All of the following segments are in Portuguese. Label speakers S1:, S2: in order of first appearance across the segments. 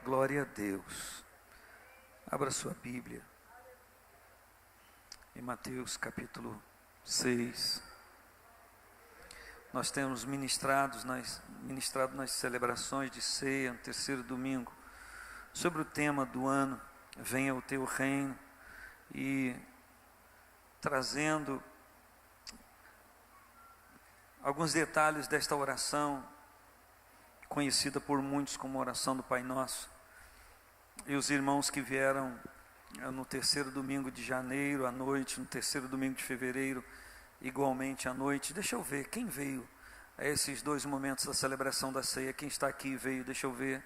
S1: Glória a Deus. Abra sua Bíblia em Mateus capítulo 6. Nós temos ministrado nas celebrações de ceia, no terceiro domingo, sobre o tema do ano, venha o teu reino, e trazendo alguns detalhes desta oração, conhecida por muitos como oração do Pai Nosso. E os irmãos que vieram no terceiro domingo de janeiro à noite, no terceiro domingo de fevereiro, igualmente à noite. Deixa eu ver, quem veio a esses dois momentos da celebração da ceia? Quem está aqui veio, deixa eu ver.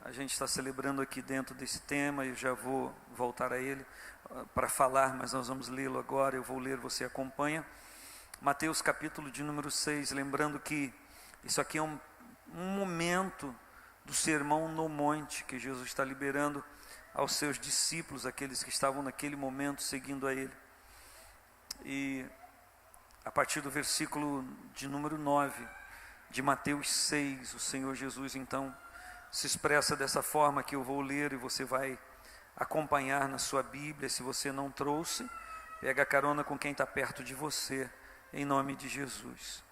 S1: A gente está celebrando aqui dentro desse tema, eu já vou voltar a ele para falar, mas nós vamos lê-lo agora, eu vou ler, você acompanha. Mateus capítulo de número 6, lembrando que isso aqui é um momento do sermão no monte, que Jesus está liberando aos seus discípulos, aqueles que estavam naquele momento seguindo a Ele. E a partir do versículo de número 9, de Mateus 6, o Senhor Jesus então se expressa dessa forma que eu vou ler e você vai acompanhar na sua Bíblia. Se você não trouxe, pega carona com quem está perto de você, em nome de Jesus.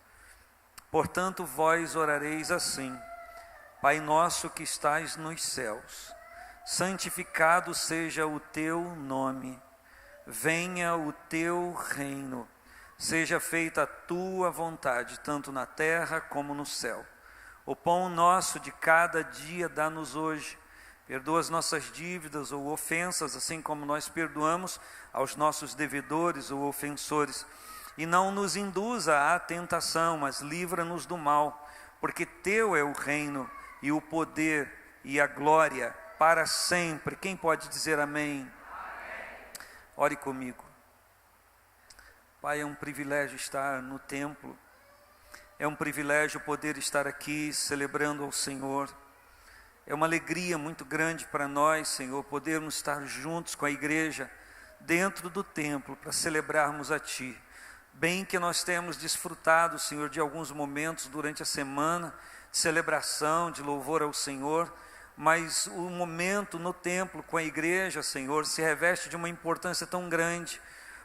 S1: Portanto, vós orareis assim: Pai nosso que estais nos céus, santificado seja o teu nome, venha o teu reino, seja feita a tua vontade, tanto na terra como no céu. O pão nosso de cada dia dá-nos hoje, perdoa as nossas dívidas ou ofensas, assim como nós perdoamos aos nossos devedores ou ofensores. E não nos induza à tentação, mas livra-nos do mal, porque teu é o reino e o poder e a glória para sempre. Quem pode dizer amém? Amém. Ore comigo. Pai, é um privilégio estar no templo, é um privilégio poder estar aqui celebrando ao Senhor. É uma alegria muito grande para nós, Senhor, podermos estar juntos com a igreja dentro do templo para celebrarmos a Ti. Bem que nós temos desfrutado, Senhor, de alguns momentos durante a semana de celebração, de louvor ao Senhor, mas o momento no templo com a igreja, Senhor, se reveste de uma importância tão grande,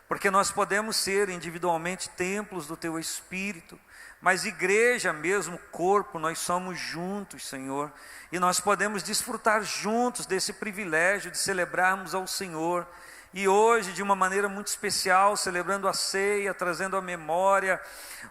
S1: porque nós podemos ser individualmente templos do Teu Espírito, mas igreja mesmo, corpo, nós somos juntos, Senhor, e nós podemos desfrutar juntos desse privilégio de celebrarmos ao Senhor. E hoje, de uma maneira muito especial, celebrando a ceia, trazendo à memória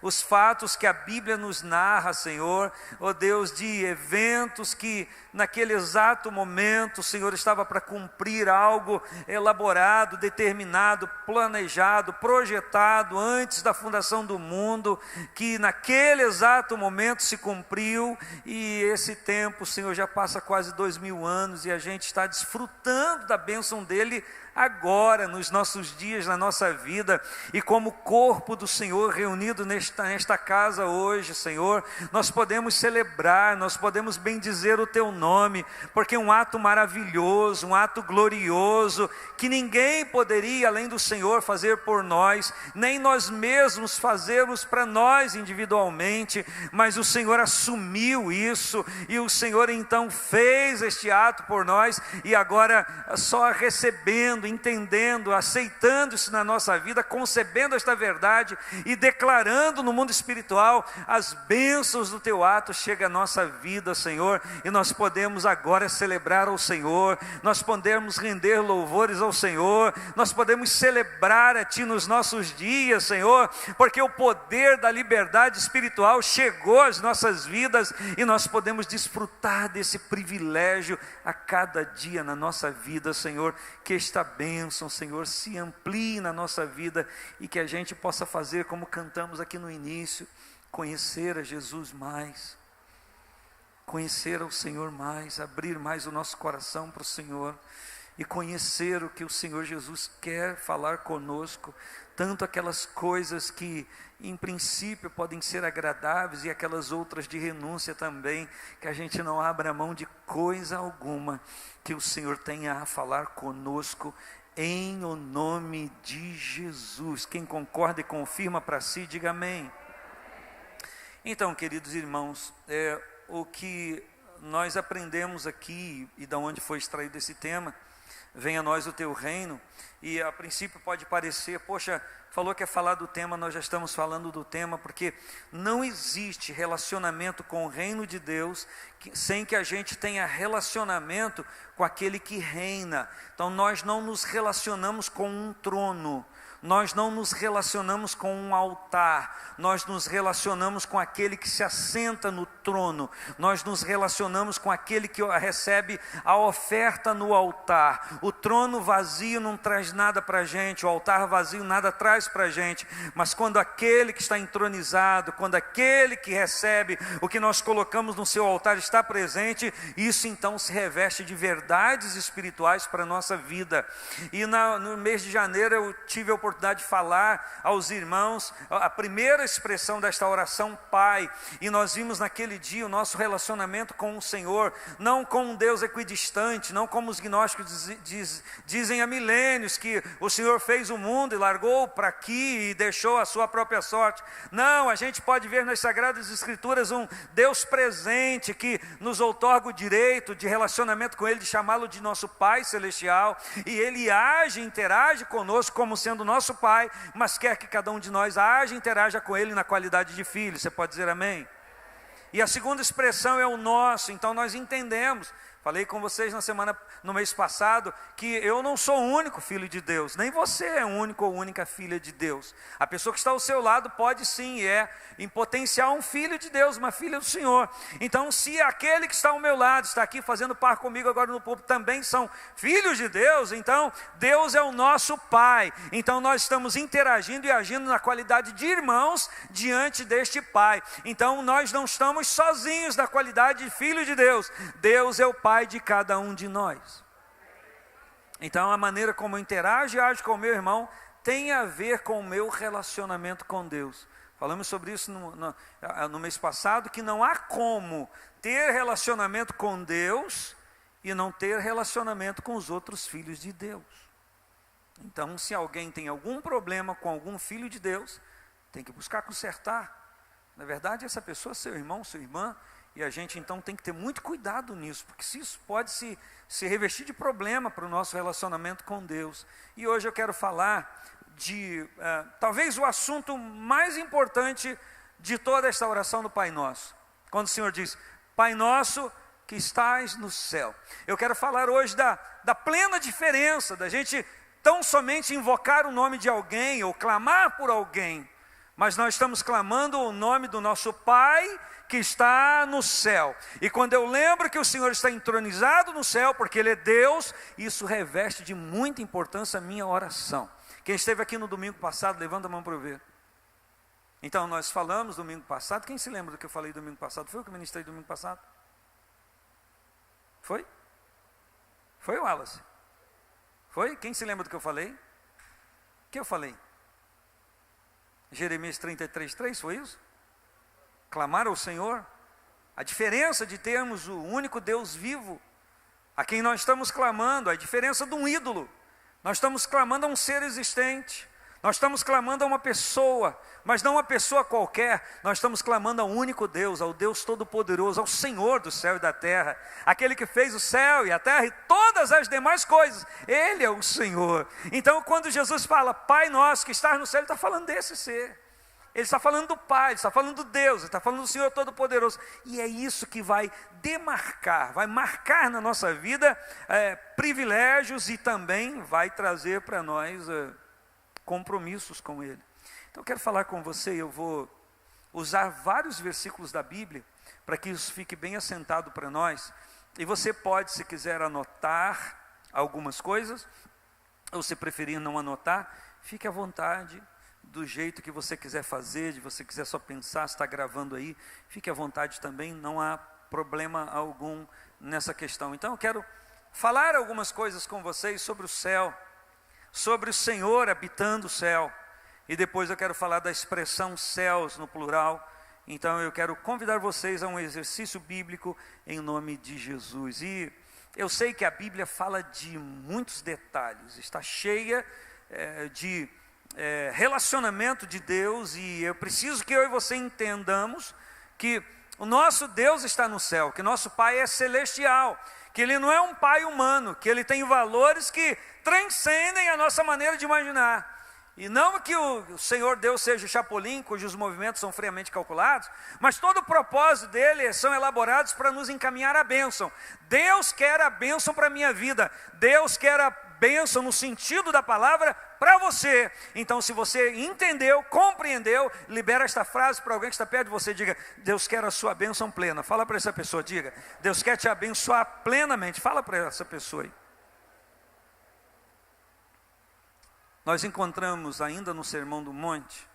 S1: os fatos que a Bíblia nos narra, Senhor, ó Deus, de eventos que naquele exato momento o Senhor estava para cumprir algo elaborado, determinado, planejado, projetado antes da fundação do mundo, que naquele exato momento se cumpriu. E esse tempo, Senhor, já passa quase 2000 anos e a gente está desfrutando da bênção dele agora, nos nossos dias, na nossa vida, e como corpo do Senhor reunido nesta casa hoje, Senhor, nós podemos celebrar, nós podemos bendizer o Teu nome, porque é um ato maravilhoso, um ato glorioso, que ninguém poderia, além do Senhor, fazer por nós, nem nós mesmos fazermos para nós individualmente, mas o Senhor assumiu isso, e o Senhor então fez este ato por nós, e agora só recebendo, entendendo, aceitando isso na nossa vida, concebendo esta verdade e declarando no mundo espiritual as bênçãos do Teu ato, chega à nossa vida, Senhor, e nós podemos agora celebrar ao Senhor, nós podemos render louvores ao Senhor, nós podemos celebrar a Ti nos nossos dias, Senhor, porque o poder da liberdade espiritual chegou às nossas vidas e nós podemos desfrutar desse privilégio a cada dia na nossa vida, Senhor. Que esta bênção, Senhor, se amplie na nossa vida e que a gente possa fazer como cantamos aqui no início, conhecer a Jesus mais, conhecer ao Senhor mais, abrir mais o nosso coração para o Senhor e conhecer o que o Senhor Jesus quer falar conosco, tanto aquelas coisas que em princípio podem ser agradáveis e aquelas outras de renúncia também, que a gente não abra mão de coisa alguma que o Senhor tenha a falar conosco, em o nome de Jesus. Quem concorda e confirma para si, diga amém. Então, queridos irmãos, o que nós aprendemos aqui, e da onde foi extraído esse tema, venha a nós o teu reino, e a princípio pode parecer, poxa, falou que é falar do tema, nós já estamos falando do tema, porque não existe relacionamento com o reino de Deus sem que a gente tenha relacionamento com aquele que reina. Então nós não nos relacionamos com um trono, nós não nos relacionamos com um altar, nós nos relacionamos com aquele que se assenta no trono, nós nos relacionamos com aquele que recebe a oferta no altar. O trono vazio não traz nada para a gente, o altar vazio nada traz para a gente, mas quando aquele que está entronizado, quando aquele que recebe o que nós colocamos no seu altar está presente, isso então se reveste de verdades espirituais para a nossa vida. E no mês de janeiro eu tive a oportunidade de falar aos irmãos a primeira expressão desta oração Pai, e nós vimos naquele dia o nosso relacionamento com o Senhor, não com um Deus equidistante, não como os gnósticos dizem há milênios, que o Senhor fez o mundo e largou para aqui e deixou a sua própria sorte. Não, a gente pode ver nas Sagradas Escrituras um Deus presente que nos outorga o direito de relacionamento com Ele, de chamá-lo de nosso Pai Celestial, e Ele age, interage conosco como sendo nosso Pai, mas quer que cada um de nós age e interaja com Ele na qualidade de filho. Você pode dizer amém? E a segunda expressão é o nosso. Então nós entendemos, falei com vocês no mês passado, que eu não sou o único filho de Deus, nem você é o único ou única filha de Deus. A pessoa que está ao seu lado pode sim, em potencial um filho de Deus, uma filha do Senhor. Então se aquele que está ao meu lado, está aqui fazendo par comigo agora no púlpito, também são filhos de Deus, então Deus é o nosso Pai. Então nós estamos interagindo e agindo na qualidade de irmãos diante deste Pai. Então nós não estamos sozinhos na qualidade de filho de Deus. Deus é o Pai de cada um de nós. Então a maneira como eu interajo e ajo com o meu irmão tem a ver com o meu relacionamento com Deus. Falamos sobre isso no mês passado, que não há como ter relacionamento com Deus e não ter relacionamento com os outros filhos de Deus. Então se alguém tem algum problema com algum filho de Deus, tem que buscar consertar. Na verdade essa pessoa é seu irmão, sua irmã, e a gente então tem que ter muito cuidado nisso, porque isso pode se revestir de problema para o nosso relacionamento com Deus. E hoje eu quero falar de talvez o assunto mais importante de toda esta oração do Pai Nosso. Quando o Senhor diz, Pai Nosso que estás no céu. Eu quero falar hoje da plena diferença da gente tão somente invocar o nome de alguém ou clamar por alguém, mas nós estamos clamando o nome do nosso Pai que está no céu. E quando eu lembro que o Senhor está entronizado no céu, porque Ele é Deus, isso reveste de muita importância a minha oração. Quem esteve aqui no domingo passado, levanta a mão para eu ver. Então nós falamos domingo passado, quem se lembra do que eu falei domingo passado? Foi o que eu ministrei domingo passado? Foi? Foi, Wallace? Foi? Quem se lembra do que eu falei? O que eu falei? Jeremias 33:3, foi isso? Clamar ao Senhor. A diferença de termos o único Deus vivo, a quem nós estamos clamando, a diferença de um ídolo. Nós estamos clamando a um ser existente. Nós estamos clamando a uma pessoa, mas não uma pessoa qualquer. Nós estamos clamando ao único Deus, ao Deus Todo-Poderoso, ao Senhor do céu e da terra, aquele que fez o céu e a terra e todas as demais coisas. Ele é o Senhor. Então quando Jesus fala, Pai Nosso que estás no céu, Ele está falando desse ser. Ele está falando do Pai, Ele está falando do Deus, Ele está falando do Senhor Todo-Poderoso. E é isso que vai demarcar, vai marcar na nossa vida privilégios e também vai trazer para nós compromissos com Ele. Então eu quero falar com você, eu vou usar vários versículos da Bíblia para que isso fique bem assentado para nós. E você pode, se quiser, anotar algumas coisas, ou se preferir não anotar, fique à vontade, do jeito que você quiser fazer, de você quiser só pensar, se está gravando aí, fique à vontade também, não há problema algum nessa questão. Então eu quero falar algumas coisas com vocês sobre o céu, sobre o Senhor habitando o céu, e depois eu quero falar da expressão céus no plural. Então eu quero convidar vocês a um exercício bíblico em nome de Jesus. E eu sei que a Bíblia fala de muitos detalhes, está cheia de relacionamento de Deus, e eu preciso que eu e você entendamos que o nosso Deus está no céu, que nosso Pai é celestial, que Ele não é um Pai humano, que Ele tem valores que transcendem a nossa maneira de imaginar. E não que o Senhor Deus seja Chapolin, cujos movimentos são friamente calculados, mas todo o propósito dele são elaborados para nos encaminhar a bênção. Deus quer a bênção para a minha vida, Deus quer a bênção no sentido da palavra para você. Então, se você entendeu, compreendeu, libera esta frase para alguém que está perto de você, diga: Deus quer a sua bênção plena. Fala para essa pessoa, diga: Deus quer te abençoar plenamente. Fala para essa pessoa aí. Nós encontramos ainda no Sermão do Monte,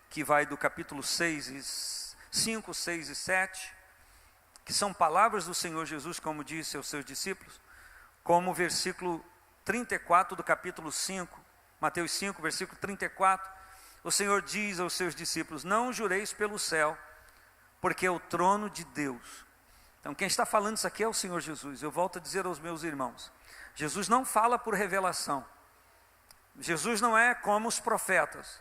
S1: que vai do capítulo 5, 6 e 7, que são palavras do Senhor Jesus, como disse aos seus discípulos, como o versículo 34 do capítulo 5, Mateus 5, versículo 34, o Senhor diz aos seus discípulos: não jureis pelo céu, porque é o trono de Deus. Então quem está falando isso aqui é o Senhor Jesus. Eu volto a dizer aos meus irmãos, Jesus não fala por revelação. Jesus não é como os profetas,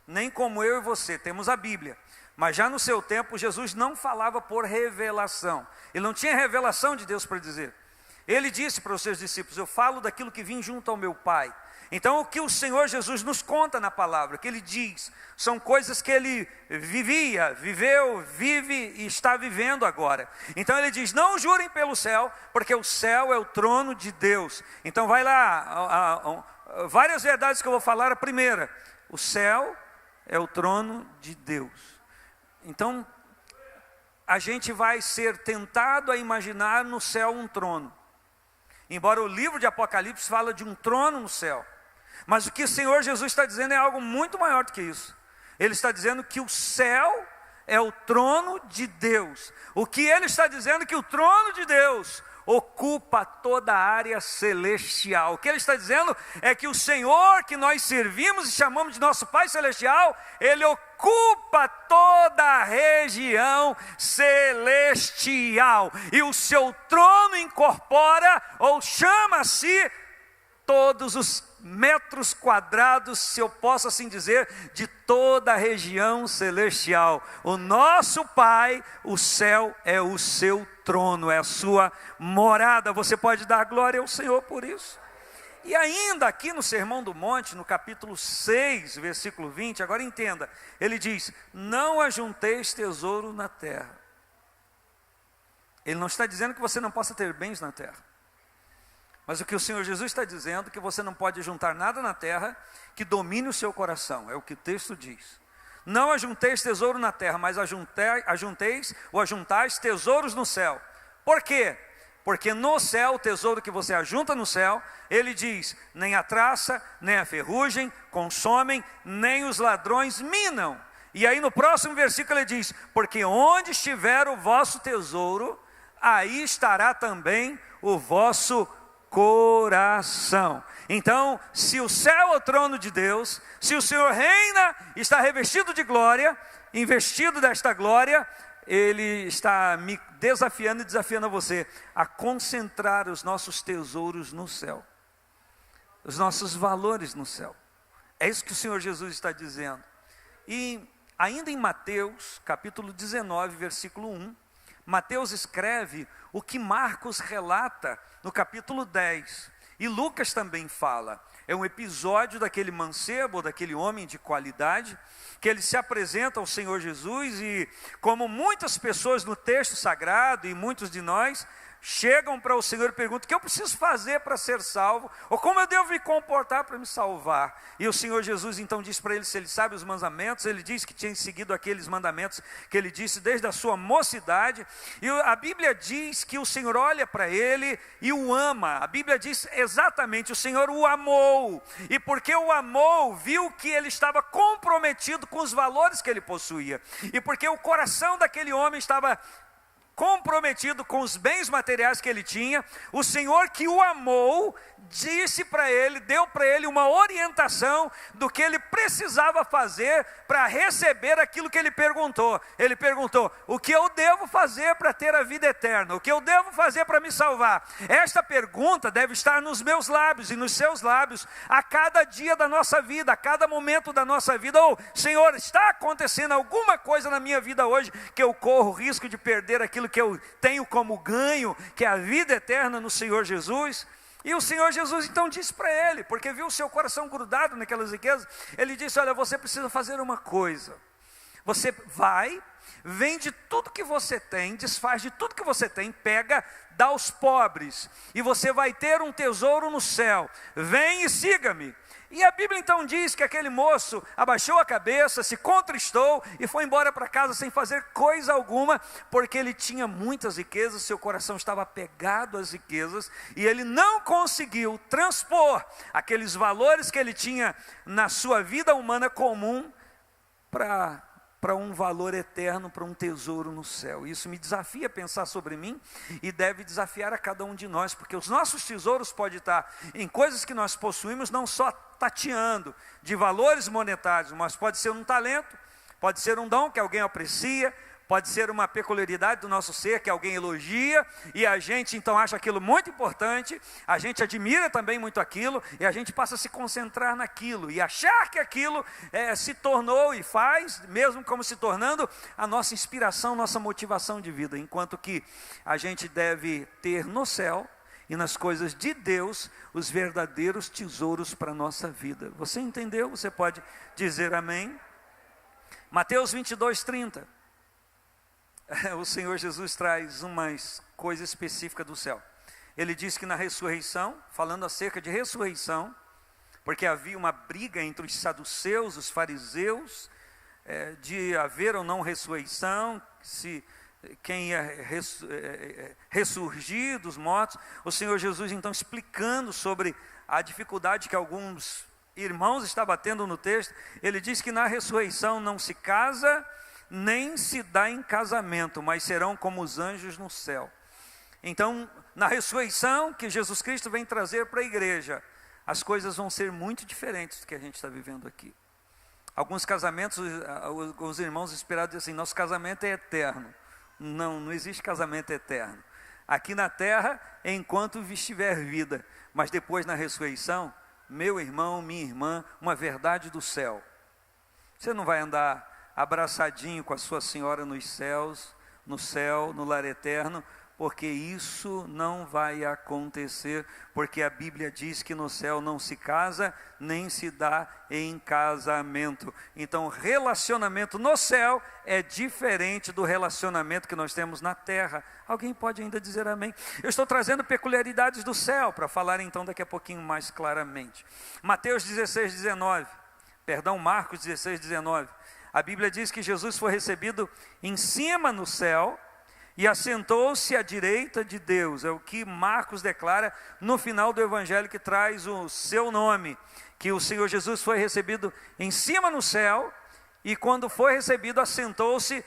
S1: nem como eu e você, temos a Bíblia, mas já no seu tempo Jesus não falava por revelação, ele não tinha revelação de Deus para dizer. Ele disse para os seus discípulos: eu falo daquilo que vim junto ao meu Pai. Então o que o Senhor Jesus nos conta na palavra, que ele diz, são coisas que ele vivia, viveu, vive e está vivendo agora. Então ele diz: não jurem pelo céu, porque o céu é o trono de Deus. Então vai lá, várias verdades que eu vou falar. A primeira: o céu é o trono de Deus. Então a gente vai ser tentado a imaginar no céu um trono, embora o livro de Apocalipse fala de um trono no céu. Mas o que o Senhor Jesus está dizendo é algo muito maior do que isso. Ele está dizendo que o céu é o trono de Deus. O que ele está dizendo é que o trono de Deus ocupa toda a área celestial. O que ele está dizendo é que o Senhor que nós servimos e chamamos de nosso Pai Celestial, ele ocupa toda a região celestial. E o seu trono incorpora ou chama-se todos os metros quadrados, se eu posso assim dizer, de toda a região celestial. O nosso Pai, o céu é o seu trono, é a sua morada. Você pode dar glória ao Senhor por isso. E ainda aqui no Sermão do Monte, no capítulo 6, versículo 20, agora entenda, ele diz: não ajunteis tesouro na terra. Ele não está dizendo que você não possa ter bens na terra, mas o que o Senhor Jesus está dizendo é que você não pode juntar nada na terra que domine o seu coração. É o que o texto diz. Não ajunteis tesouro na terra, mas ajuntais tesouros no céu. Por quê? Porque no céu, o tesouro que você ajunta no céu, ele diz: nem a traça, nem a ferrugem consomem, nem os ladrões minam. E aí no próximo versículo ele diz: porque onde estiver o vosso tesouro, aí estará também o vosso coração. Então, se o céu é o trono de Deus, se o Senhor reina, está revestido de glória, investido desta glória, ele está me desafiando e desafiando a você a concentrar os nossos tesouros no céu, os nossos valores no céu. É isso que o Senhor Jesus está dizendo. E ainda em Mateus, capítulo 19, versículo 1, Mateus escreve o que Marcos relata no capítulo 10. E Lucas também fala. É um episódio daquele mancebo, daquele homem de qualidade, que ele se apresenta ao Senhor Jesus e, como muitas pessoas no texto sagrado e muitos de nós, chegam para o Senhor e perguntam: o que eu preciso fazer para ser salvo? Ou como eu devo me comportar para me salvar? E o Senhor Jesus então diz para ele, se ele sabe os mandamentos, ele diz que tinha seguido aqueles mandamentos que ele disse desde a sua mocidade. E a Bíblia diz que o Senhor olha para ele e o ama. A Bíblia diz exatamente: o Senhor o amou. E porque o amou, viu que ele estava comprometido com os valores que ele possuía. E porque o coração daquele homem estava comprometido com os bens materiais que ele tinha, o Senhor que o amou, disse para ele, deu para ele uma orientação do que ele precisava fazer para receber aquilo que ele perguntou. Ele perguntou: o que eu devo fazer para ter a vida eterna? O que eu devo fazer para me salvar? Esta pergunta deve estar nos meus lábios e nos seus lábios a cada dia da nossa vida, a cada momento da nossa vida. Ou, Senhor, está acontecendo alguma coisa na minha vida hoje que eu corro o risco de perder aquilo que eu tenho como ganho, que é a vida eterna no Senhor Jesus? E o Senhor Jesus então disse para ele, porque viu o seu coração grudado naquelas riquezas, ele disse: olha, você precisa fazer uma coisa. Você vai, vende tudo que você tem, desfaz de tudo que você tem, pega, dá aos pobres, e você vai ter um tesouro no céu. Vem e siga-me. E a Bíblia então diz que aquele moço abaixou a cabeça, se contristou e foi embora para casa sem fazer coisa alguma, porque ele tinha muitas riquezas, seu coração estava apegado às riquezas, e ele não conseguiu transpor aqueles valores que ele tinha na sua vida humana comum para um valor eterno, para um tesouro no céu. Isso me desafia a pensar sobre mim e deve desafiar a cada um de nós, porque os nossos tesouros podem estar em coisas que nós possuímos, não só tateando de valores monetários, mas pode ser um talento, pode ser um dom que alguém aprecia, pode ser uma peculiaridade do nosso ser que alguém elogia, e a gente então acha aquilo muito importante, a gente admira também muito aquilo, e a gente passa a se concentrar naquilo, e achar que aquilo se tornou e faz, mesmo como se tornando, a nossa inspiração, nossa motivação de vida, enquanto que a gente deve ter no céu e nas coisas de Deus os verdadeiros tesouros para a nossa vida. Você entendeu? Você pode dizer amém? Mateus 22:30. O Senhor Jesus traz uma coisa específica do céu. Ele diz que na ressurreição, falando acerca de ressurreição, porque havia uma briga entre os saduceus, os fariseus, de haver ou não ressurreição, se quem ia ressurgir dos mortos. O Senhor Jesus então explicando sobre a dificuldade que alguns irmãos estavam tendo no texto, ele diz que na ressurreição não se casa, nem se dá em casamento, mas serão como os anjos no céu. Então, na ressurreição que Jesus Cristo vem trazer para a igreja, as coisas vão ser muito diferentes do que a gente está vivendo aqui. Alguns casamentos, os irmãos esperados dizem assim: nosso casamento é eterno. Não existe casamento eterno. Aqui na terra, enquanto estiver vida, mas depois na ressurreição, meu irmão, minha irmã, uma verdade do céu. Você não vai andar abraçadinho com a sua senhora nos céus, no céu, no lar eterno, porque isso não vai acontecer, porque a Bíblia diz que no céu não se casa, nem se dá em casamento. Então, relacionamento no céu é diferente do relacionamento que nós temos na terra. Alguém pode ainda dizer amém? Eu estou trazendo peculiaridades do céu, para falar então daqui a pouquinho mais claramente. Marcos 16:19. A Bíblia diz que Jesus foi recebido em cima no céu e assentou-se à direita de Deus. É o que Marcos declara no final do evangelho que traz o seu nome, que o Senhor Jesus foi recebido em cima no céu, e quando foi recebido assentou-se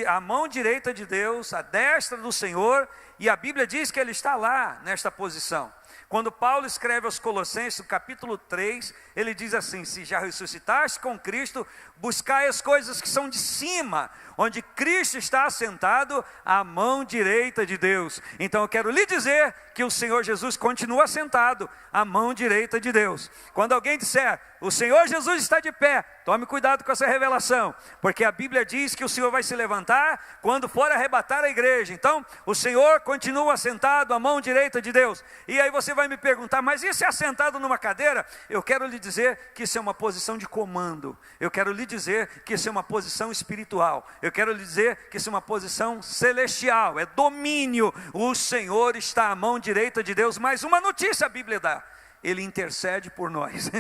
S1: à mão direita de Deus, à destra do Senhor, e a Bíblia diz que ele está lá nesta posição. Quando Paulo escreve aos Colossenses, no capítulo 3, ele diz assim: se já ressuscitaste com Cristo, buscai as coisas que são de cima, onde Cristo está assentado à mão direita de Deus. Então eu quero lhe dizer que o Senhor Jesus continua assentado à mão direita de Deus. Quando alguém disser: o Senhor Jesus está de pé, tome cuidado com essa revelação, porque a Bíblia diz que o Senhor vai se levantar quando for arrebatar a igreja. Então o Senhor continua assentado à mão direita de Deus. E aí você vai me perguntar: mas e se assentado numa cadeira? Eu quero lhe dizer que isso é uma posição de comando. Eu quero lhe dizer que isso é uma posição espiritual. Eu quero lhe dizer que isso é uma posição celestial, é domínio. O Senhor está à mão direita de Deus. Mais uma notícia a Bíblia dá: Ele intercede por nós.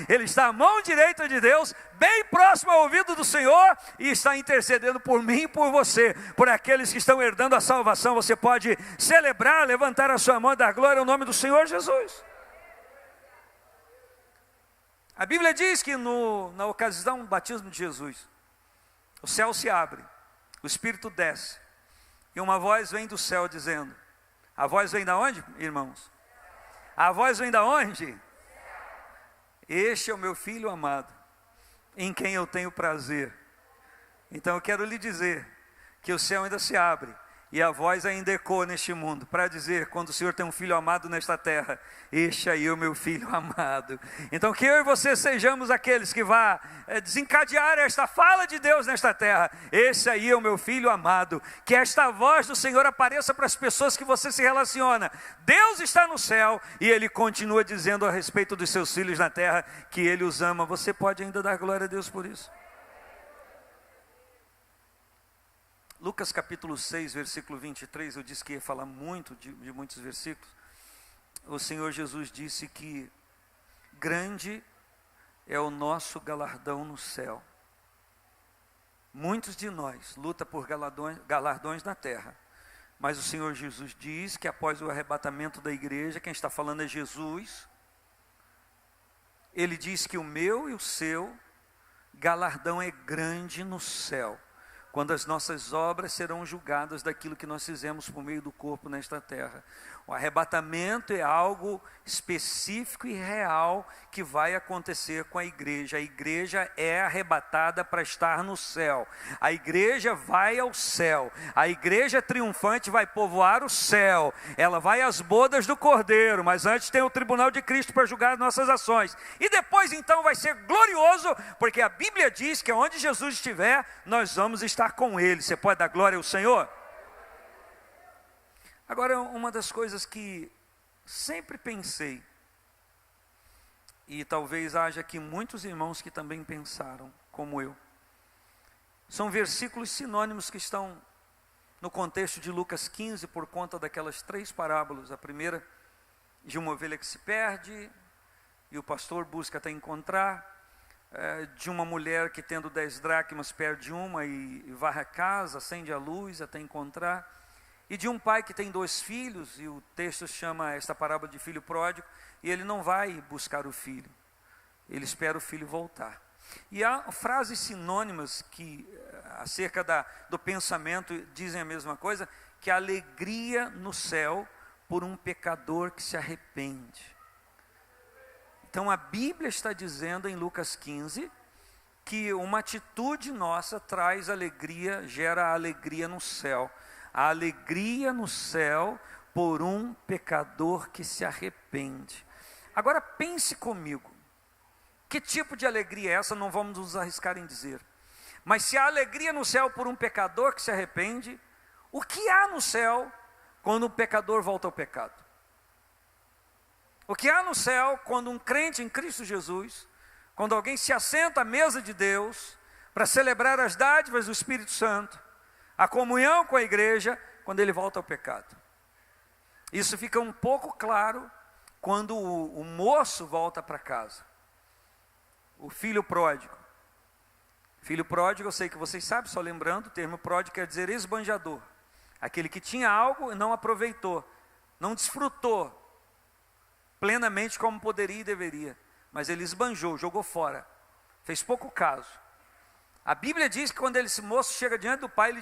S1: Ele está à mão direita de Deus, bem próximo ao ouvido do Senhor, e está intercedendo por mim e por você, por aqueles que estão herdando a salvação. Você pode celebrar, levantar a sua mão e dar glória ao nome do Senhor Jesus. A Bíblia diz que na ocasião do batismo de Jesus, o céu se abre, o Espírito desce, E uma voz vem do céu dizendo, a voz vem da onde, irmãos? A voz vem da onde? Este é o meu filho amado, em quem eu tenho prazer. Então eu quero lhe dizer que o céu ainda se abre e a voz ainda ecoa neste mundo para dizer, quando o Senhor tem um filho amado nesta terra, este aí é o meu filho amado. Então que eu e você sejamos aqueles que vá desencadear esta fala de Deus nesta terra. Esse aí é o meu filho amado. Que esta voz do Senhor apareça para as pessoas que você se relaciona. Deus está no céu e Ele continua dizendo a respeito dos seus filhos na terra que Ele os ama. Você pode ainda dar glória a Deus por isso? Lucas capítulo 6, versículo 23, eu disse que ia falar muito de muitos versículos. O Senhor Jesus disse que grande é o nosso galardão no céu. Muitos de nós lutam por galardões na terra, mas o Senhor Jesus diz que após o arrebatamento da igreja, quem está falando é Jesus. Ele diz que o meu e o seu galardão é grande no céu, quando as nossas obras serão julgadas daquilo que nós fizemos por meio do corpo nesta terra. O arrebatamento é algo específico e real que vai acontecer com a igreja. A igreja é arrebatada para estar no céu. A igreja vai ao céu. A igreja triunfante vai povoar o céu. Ela vai às bodas do Cordeiro, mas antes tem o tribunal de Cristo para julgar as nossas ações. E depois então vai ser glorioso, porque a Bíblia diz que onde Jesus estiver, nós vamos estar com Ele. Você pode dar glória ao Senhor? Agora, uma das coisas que sempre pensei, e talvez haja aqui muitos irmãos que também pensaram, como eu, são versículos sinônimos que estão no contexto de Lucas 15, por conta daquelas 3 parábolas. A primeira, de uma ovelha que se perde, e o pastor busca até encontrar, de uma mulher que tendo 10 dracmas perde uma e varre a casa, acende a luz até encontrar, e de um pai que tem 2 filhos, e o texto chama esta parábola de filho pródigo, e ele não vai buscar o filho, ele espera o filho voltar. E há frases sinônimas que, acerca do pensamento, dizem a mesma coisa, que a alegria no céu por um pecador que se arrepende. Então a Bíblia está dizendo em Lucas 15, que uma atitude nossa traz alegria, gera alegria no céu. A alegria no céu por um pecador que se arrepende. Agora pense comigo, que tipo de alegria é essa? Não vamos nos arriscar em dizer. Mas se há alegria no céu por um pecador que se arrepende, o que há no céu quando um pecador volta ao pecado? O que há no céu quando um crente em Cristo Jesus, quando alguém se assenta à mesa de Deus para celebrar as dádivas do Espírito Santo, a comunhão com a igreja, quando ele volta ao pecado? Isso fica um pouco claro quando o moço volta para casa. O filho pródigo. Filho pródigo, eu sei que vocês sabem, só lembrando, o termo pródigo quer dizer esbanjador. Aquele que tinha algo e não aproveitou, não desfrutou plenamente como poderia e deveria, mas ele esbanjou, jogou fora, fez pouco caso. A Bíblia diz que quando esse moço chega diante do pai,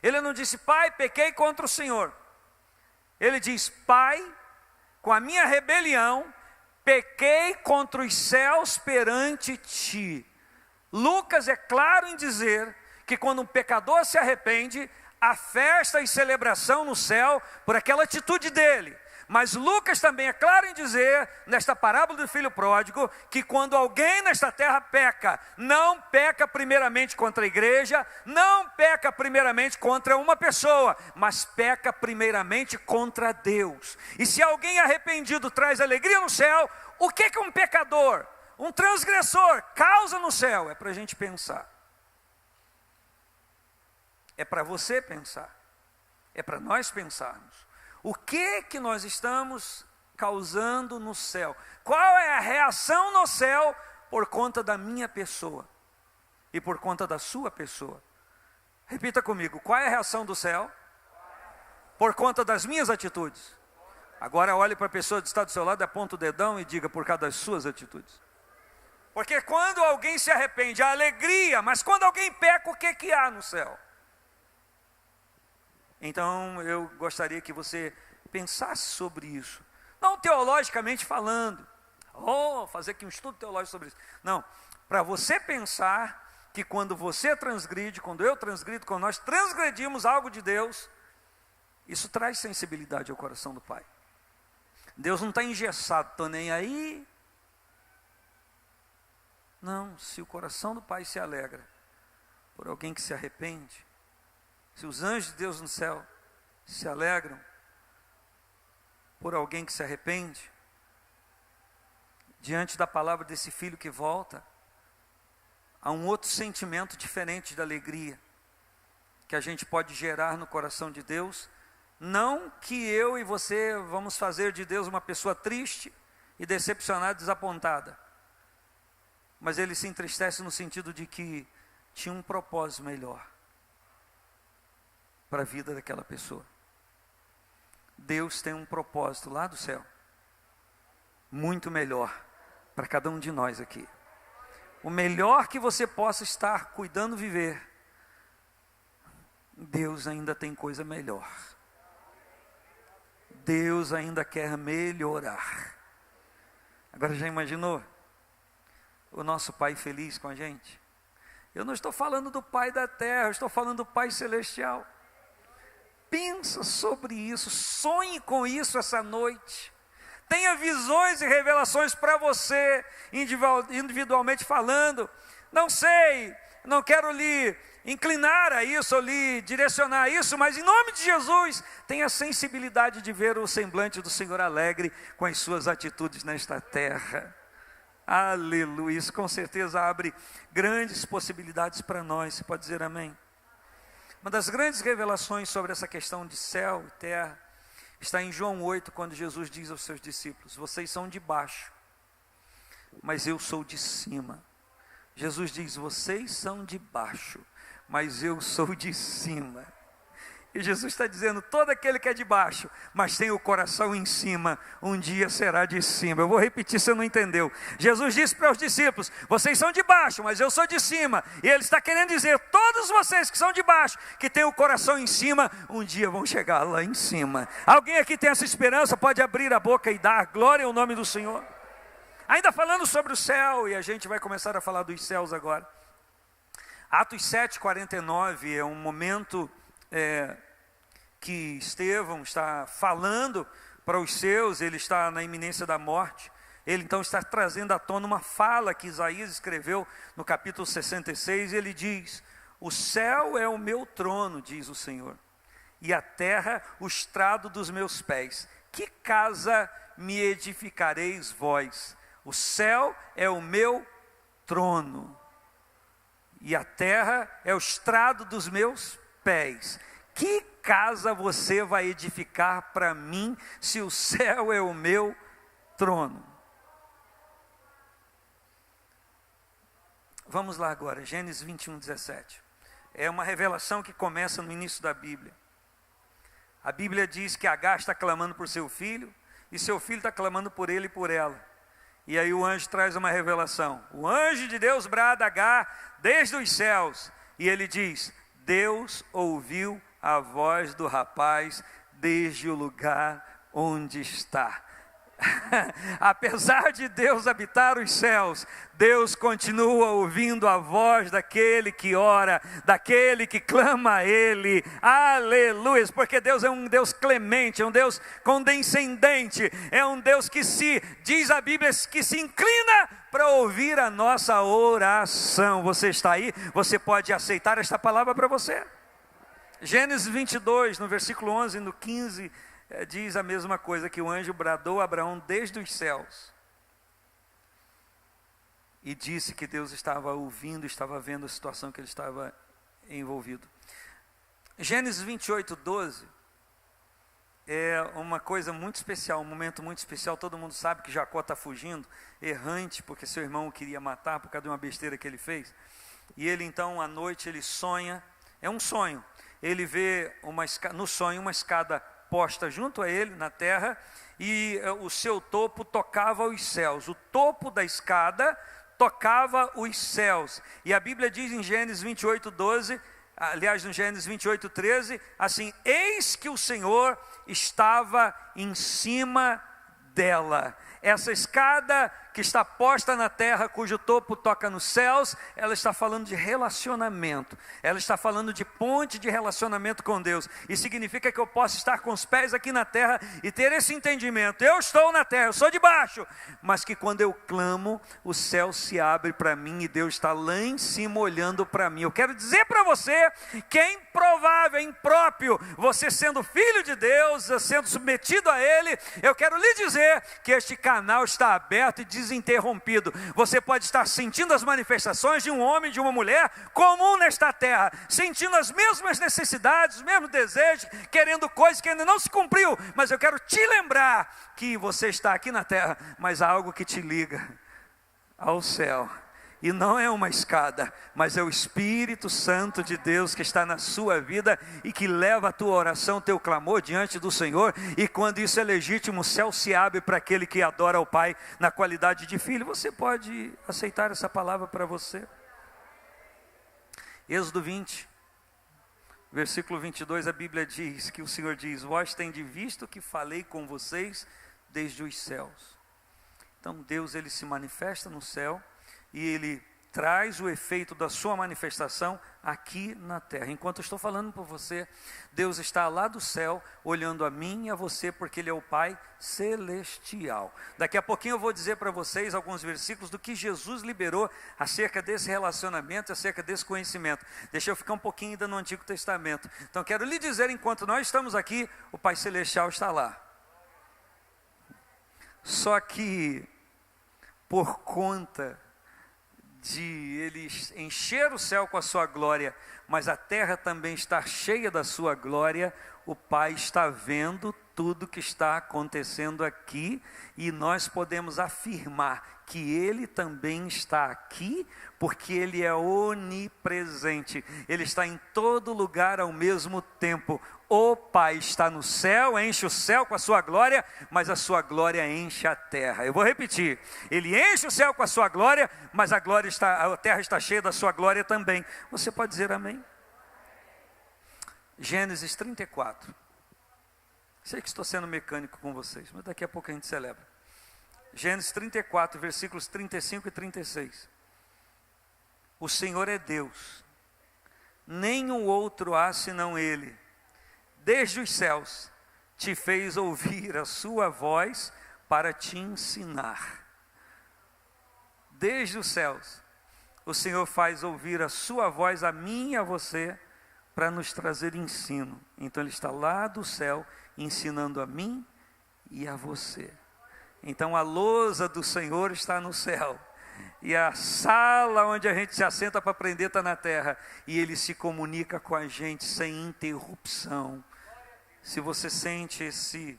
S1: ele não disse, pai, pequei contra o Senhor. Ele diz, pai, com a minha rebelião, pequei contra os céus perante ti. Lucas é claro em dizer que quando um pecador se arrepende, há festa e celebração no céu por aquela atitude dele. Mas Lucas também é claro em dizer, nesta parábola do filho pródigo, que quando alguém nesta terra peca, não peca primeiramente contra a igreja, não peca primeiramente contra uma pessoa, mas peca primeiramente contra Deus. E se alguém arrependido traz alegria no céu, o que um pecador, um transgressor, causa no céu? É para a gente pensar. É para você pensar. É para nós pensarmos. O que nós estamos causando no céu? Qual é a reação no céu por conta da minha pessoa e por conta da sua pessoa? Repita comigo, qual é a reação do céu? Por conta das minhas atitudes. Agora olhe para a pessoa que está do seu lado, aponta o dedão e diga, por causa das suas atitudes. Porque quando alguém se arrepende, há alegria, mas quando alguém peca, o que há no céu? Então eu gostaria que você pensasse sobre isso, não teologicamente falando, fazer aqui um estudo teológico sobre isso, não, para você pensar que quando você transgride, quando eu transgrido, quando nós transgredimos algo de Deus, isso traz sensibilidade ao coração do Pai. Deus não está engessado, estou nem aí. Não, se o coração do Pai se alegra por alguém que se arrepende, se os anjos de Deus no céu se alegram por alguém que se arrepende, diante da palavra desse filho que volta, há um outro sentimento diferente da alegria que a gente pode gerar no coração de Deus. Não que eu e você vamos fazer de Deus uma pessoa triste e decepcionada, desapontada, mas ele se entristece no sentido de que tinha um propósito melhor para a vida daquela pessoa. Deus tem um propósito lá do céu, muito melhor para cada um de nós aqui. O melhor que você possa estar cuidando viver, Deus ainda tem coisa melhor. Deus ainda quer melhorar. Agora já imaginou o nosso Pai feliz com a gente? Eu não estou falando do Pai da terra, eu estou falando do Pai celestial. Pensa sobre isso, sonhe com isso essa noite. Tenha visões e revelações para você, individualmente falando. Não sei, não quero lhe inclinar a isso, ou lhe direcionar a isso, mas em nome de Jesus, tenha a sensibilidade de ver o semblante do Senhor alegre com as suas atitudes nesta terra. Aleluia, isso com certeza abre grandes possibilidades para nós. Você pode dizer amém? Uma das grandes revelações sobre essa questão de céu e terra está em João 8, quando Jesus diz aos seus discípulos: vocês são de baixo, mas eu sou de cima. Jesus diz: vocês são de baixo, mas eu sou de cima. E Jesus está dizendo: todo aquele que é de baixo, mas tem o coração em cima, um dia será de cima. Eu vou repetir, você não entendeu. Jesus disse para os discípulos: vocês são de baixo, mas eu sou de cima. E ele está querendo dizer: todos vocês que são de baixo, que têm o coração em cima, um dia vão chegar lá em cima. Alguém aqui tem essa esperança? Pode abrir a boca e dar glória ao nome do Senhor. Ainda falando sobre o céu, e a gente vai começar a falar dos céus agora. Atos 7:49 é um momento que Estevão está falando para os seus. Ele está na iminência da morte. Ele então está trazendo à tona uma fala que Isaías escreveu no capítulo 66. Ele diz: o céu é o meu trono, diz o Senhor, e a terra o estrado dos meus pés. Que casa me edificareis vós? O céu é o meu trono, e a terra é o estrado dos meus pés. Que casa você vai edificar para mim, se o céu é o meu trono? Vamos lá agora, Gênesis 21:17. É uma revelação que começa no início da Bíblia. A Bíblia diz que Agar está clamando por seu filho, e seu filho está clamando por ele e por ela. E aí o anjo traz uma revelação. O anjo de Deus brada a Agar desde os céus, e ele diz: Deus ouviu a voz do rapaz desde o lugar onde está. Apesar de Deus habitar os céus, Deus continua ouvindo a voz daquele que ora, daquele que clama a Ele. Aleluia, porque Deus é um Deus clemente, é um Deus condescendente, é um Deus que diz a Bíblia, que se inclina para ouvir a nossa oração. Você está aí? Você pode aceitar esta palavra para você? Gênesis 22, no versículo 11 e no 15, diz a mesma coisa, que o anjo bradou a Abraão desde os céus e disse que Deus estava ouvindo, estava vendo a situação que ele estava envolvido. Gênesis 28:12 é uma coisa muito especial, um momento muito especial. Todo mundo sabe que Jacó está fugindo, errante, porque seu irmão o queria matar por causa de uma besteira que ele fez. E ele então, à noite, ele sonha, é um sonho, ele vê no sonho uma escada posta junto a ele na terra, e o seu topo tocava os céus. O topo da escada tocava os céus. E a Bíblia diz em Gênesis 28:12, aliás no Gênesis 28:13, assim: eis que o Senhor estava em cima dela. Essa escada que está posta na terra, cujo topo toca nos céus, ela está falando de relacionamento, ela está falando de ponte de relacionamento com Deus, e significa que eu posso estar com os pés aqui na terra e ter esse entendimento: eu estou na terra, eu sou de baixo, mas que quando eu clamo, o céu se abre para mim e Deus está lá em cima olhando para mim. Eu quero dizer para você que é improvável, é impróprio, você sendo filho de Deus, sendo submetido a Ele, eu quero lhe dizer que este canal está aberto e desinterrompido. Você pode estar sentindo as manifestações de um homem, de uma mulher comum nesta terra, sentindo as mesmas necessidades, os mesmos desejos, querendo coisas que ainda não se cumpriu, mas eu quero te lembrar que você está aqui na terra, mas há algo que te liga ao céu. E não é uma escada, mas é o Espírito Santo de Deus que está na sua vida e que leva a tua oração, teu clamor diante do Senhor. E quando isso é legítimo, o céu se abre para aquele que adora o Pai na qualidade de filho. Você pode aceitar essa palavra para você? Êxodo 20, versículo 22, a Bíblia diz que o Senhor diz: vós tendes visto que falei com vocês desde os céus. Então Deus, Ele se manifesta no céu, e Ele traz o efeito da sua manifestação aqui na terra. Enquanto eu estou falando para você, Deus está lá do céu, olhando a mim e a você, porque Ele é o Pai celestial. Daqui a pouquinho eu vou dizer para vocês alguns versículos do que Jesus liberou acerca desse relacionamento, acerca desse conhecimento. Deixa eu ficar um pouquinho ainda no Antigo Testamento. Então quero lhe dizer, enquanto nós estamos aqui, o Pai celestial está lá. Só que, por conta de Ele encher o céu com a sua glória, mas a terra também está cheia da sua glória, o Pai está vendo tudo que está acontecendo aqui, e nós podemos afirmar que Ele também está aqui, porque Ele é onipresente, Ele está em todo lugar ao mesmo tempo. O Pai está no céu, enche o céu com a sua glória, mas a sua glória enche a terra. Eu vou repetir: Ele enche o céu com a sua glória, mas a terra está cheia da sua glória também. Você pode dizer amém? Gênesis 34. Sei que estou sendo mecânico com vocês, mas daqui a pouco a gente celebra. Gênesis 34, versículos 35 e 36. O Senhor é Deus, nenhum outro há senão Ele. Desde os céus te fez ouvir a sua voz para te ensinar. Desde os céus, o Senhor faz ouvir a sua voz a mim e a você, para nos trazer ensino. Então Ele está lá do céu, ensinando a mim e a você. Então a lousa do Senhor está no céu, e a sala onde a gente se assenta para aprender está na terra, e Ele se comunica com a gente sem interrupção. Se você sente esse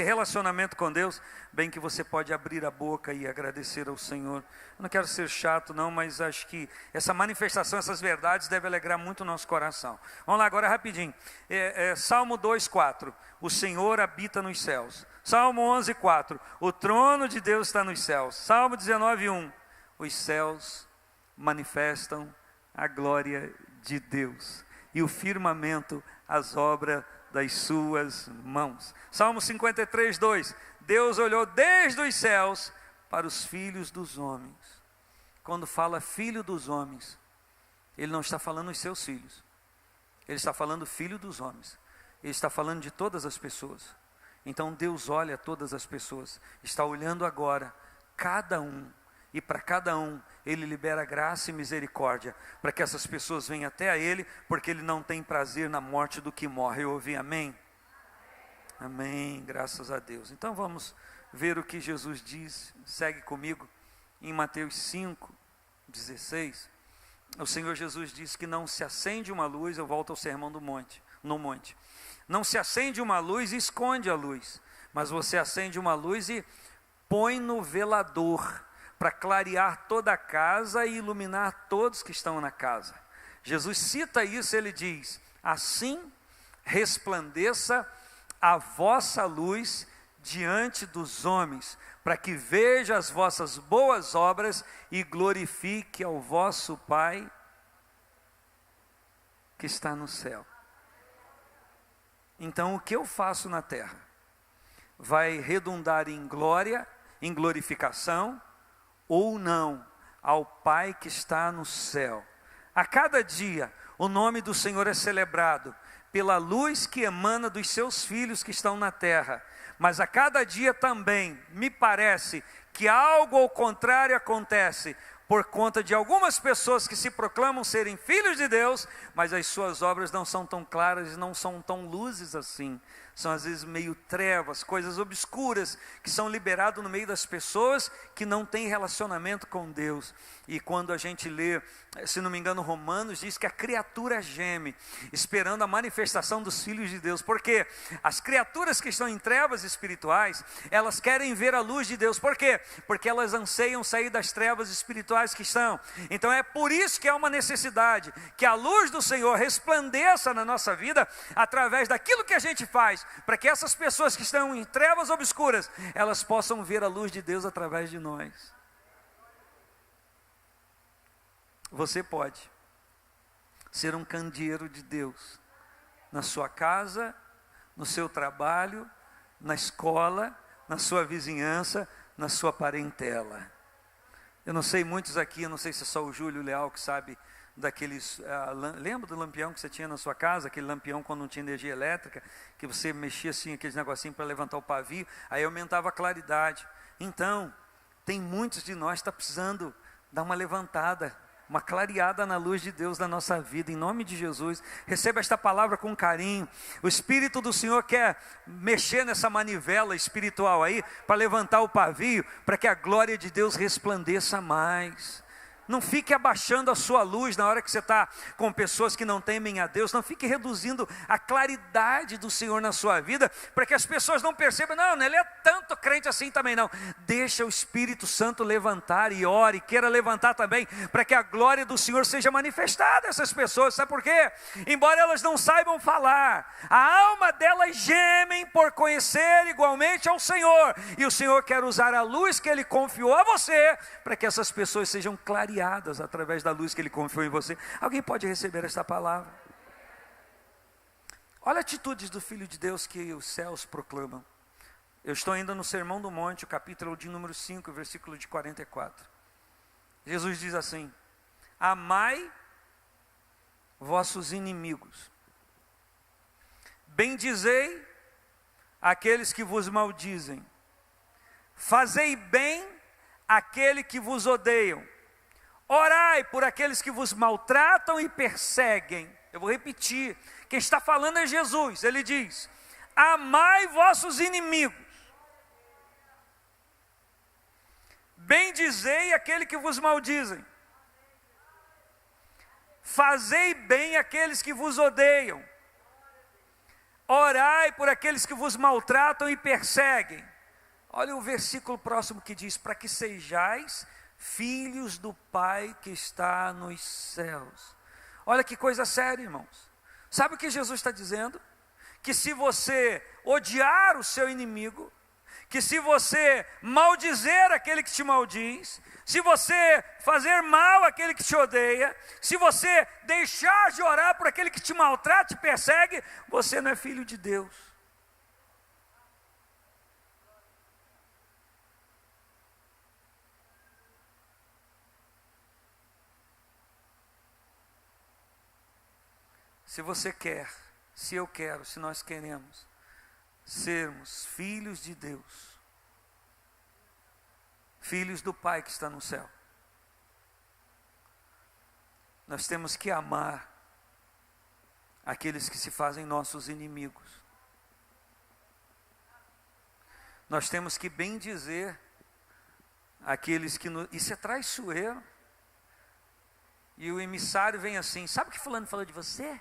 S1: relacionamento com Deus, bem que você pode abrir a boca e agradecer ao Senhor. Eu não quero ser chato não, mas acho que essa manifestação, essas verdades devem alegrar muito o nosso coração. Vamos lá agora rapidinho. Salmo 2:4, o Senhor habita nos céus. Salmo 11:4, o trono de Deus está nos céus. Salmo 19:1, os céus manifestam a glória de Deus, e o firmamento as obras das suas mãos. Salmo 53:2, Deus olhou desde os céus para os filhos dos homens. Quando fala filho dos homens, Ele não está falando os seus filhos, Ele está falando filho dos homens, Ele está falando de todas as pessoas. Então Deus olha todas as pessoas, está olhando agora cada um, e para cada um Ele libera graça e misericórdia, para que essas pessoas venham até a Ele, porque Ele não tem prazer na morte do que morre. Eu ouvi amém? Amém, graças a Deus. Então vamos ver o que Jesus diz. Segue comigo em Mateus 5:16. O Senhor Jesus disse que não se acende uma luz, eu volto ao sermão no monte. Não se acende uma luz e esconde a luz, mas você acende uma luz e põe no velador, para clarear toda a casa e iluminar todos que estão na casa. Jesus cita isso, Ele diz: assim resplandeça a vossa luz diante dos homens, para que veja as vossas boas obras e glorifique ao vosso Pai que está no céu. Então o que eu faço na terra vai redundar em glória, em glorificação, ou não, ao Pai que está no céu. A cada dia o nome do Senhor é celebrado pela luz que emana dos seus filhos que estão na terra. Mas a cada dia também me parece que algo ao contrário acontece, por conta de algumas pessoas que se proclamam serem filhos de Deus, mas as suas obras não são tão claras, não são tão luzes assim. São às vezes meio trevas, coisas obscuras que são liberadas no meio das pessoas que não têm relacionamento com Deus. E quando a gente lê, se não me engano, Romanos, diz que a criatura geme, esperando a manifestação dos filhos de Deus. Porque as criaturas que estão em trevas espirituais, elas querem ver a luz de Deus. Por quê? Porque elas anseiam sair das trevas espirituais que estão. Então é por isso que há uma necessidade que a luz do Senhor resplandeça na nossa vida, através daquilo que a gente faz, para que essas pessoas que estão em trevas obscuras, elas possam ver a luz de Deus através de nós. Você pode ser um candeeiro de Deus, na sua casa, no seu trabalho, na escola, na sua vizinhança, na sua parentela. Eu não sei, muitos aqui, eu não sei se é só o Júlio Leal que sabe daqueles, lembra do lampião que você tinha na sua casa, aquele lampião quando não tinha energia elétrica, que você mexia assim, aqueles negocinhos para levantar o pavio, aí aumentava a claridade. Então, tem muitos de nós que estão precisando dar uma levantada, uma clareada na luz de Deus na nossa vida, em nome de Jesus. Receba esta palavra com carinho. O Espírito do Senhor quer mexer nessa manivela espiritual aí, para levantar o pavio, para que a glória de Deus resplandeça mais. Não fique abaixando a sua luz na hora que você está com pessoas que não temem a Deus. Não fique reduzindo a claridade do Senhor na sua vida, para que as pessoas não percebam, não, ele é tanto crente assim também não. Deixa o Espírito Santo levantar e ore, queira levantar também, para que a glória do Senhor seja manifestada a essas pessoas. Sabe por quê? Embora elas não saibam falar, a alma delas gemem por conhecer igualmente ao Senhor. E o Senhor quer usar a luz que Ele confiou a você, para que essas pessoas sejam clareadas através da luz que Ele confiou em você. Alguém pode receber esta palavra? Olha a atitude do Filho de Deus que os céus proclamam. Eu estou ainda no Sermão do Monte, o capítulo de número 5, versículo de 44. Jesus diz assim: amai vossos inimigos, bendizei aqueles que vos maldizem, fazei bem àquele que vos odeiam, orai por aqueles que vos maltratam e perseguem. Eu vou repetir, quem está falando é Jesus. Ele diz: amai vossos inimigos, bendizei aquele que vos maldizem, fazei bem àqueles que vos odeiam, orai por aqueles que vos maltratam e perseguem. Olha o versículo próximo que diz: para que sejais filhos do Pai que está nos céus. Olha que coisa séria, irmãos. Sabe o que Jesus está dizendo? Que se você odiar o seu inimigo, que se você maldizer aquele que te maldiz, se você fazer mal àquele que te odeia, se você deixar de orar por aquele que te maltrata e persegue, você não é filho de Deus. Se você quer, se eu quero, se nós queremos sermos filhos de Deus, filhos do Pai que está no céu, nós temos que amar aqueles que se fazem nossos inimigos. Nós temos que bendizer aqueles que nos... Isso é traiçoeiro. E o emissário vem assim: sabe o que fulano falou de você?